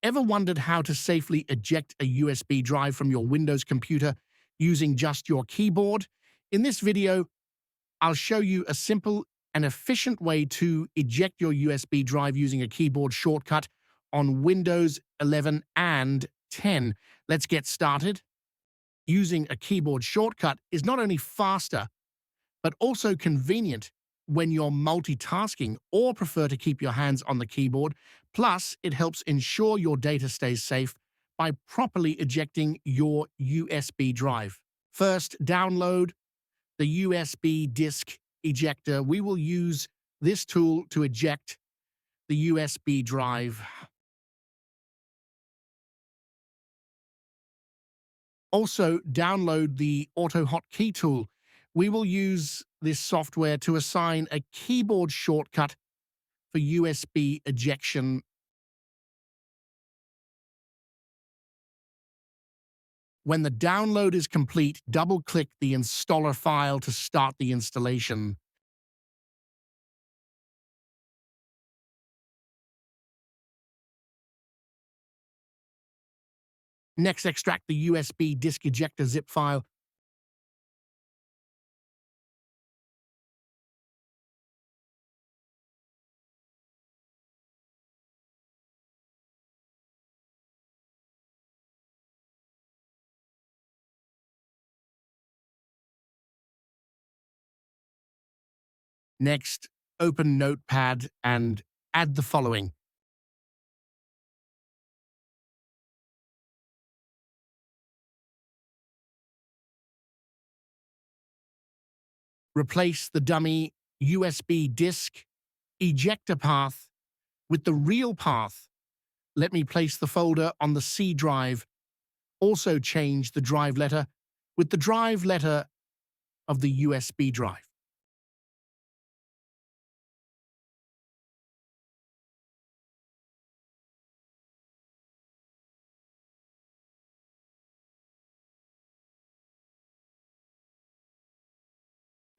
Ever wondered how to safely eject a USB drive from your Windows computer using just your keyboard? In this video, I'll show you a simple and efficient way to eject your USB drive using a keyboard shortcut on Windows 11 and 10. Let's get started. Using a keyboard shortcut is not only faster, but also convenient when you're multitasking or prefer to keep your hands on the keyboard. Plus, it helps ensure your data stays safe by properly ejecting your USB drive. First, download the USB Disk Ejector. We will use this tool to eject the USB drive. Also, download the AutoHotKey tool. We will use this software to assign a keyboard shortcut for USB ejection. When the download is complete, double-click the installer file to start the installation. Next, extract the USB Disk Ejector zip file. Next, open Notepad and add the following. Replace the dummy USB disk ejector path with the real path. Let me place the folder on the C drive. Also change the drive letter with the drive letter of the USB drive.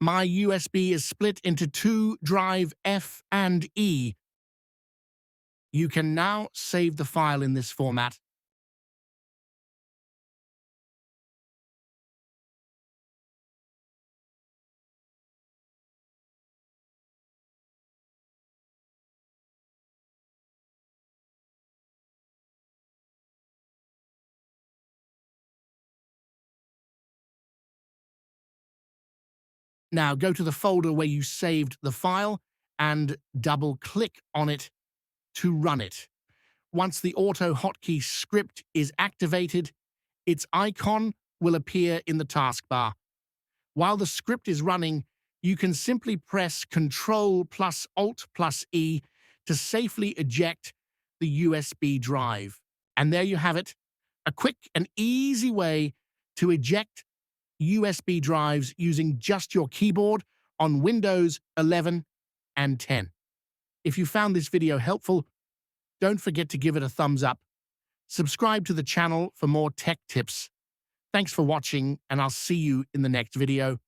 My USB is split into two drive F and E. You can now save the file in this format. Now go to the folder where you saved the file and double-click on it to run it. Once the AutoHotKey script is activated, its icon will appear in the taskbar. While the script is running, you can simply press Ctrl plus Alt plus E to safely eject the USB drive. And there you have it, a quick and easy way to eject USB drives using just your keyboard on Windows 11 and 10. If you found this video helpful, don't forget to give it a thumbs up. Subscribe to the channel for more tech tips. Thanks for watching, and I'll see you in the next video.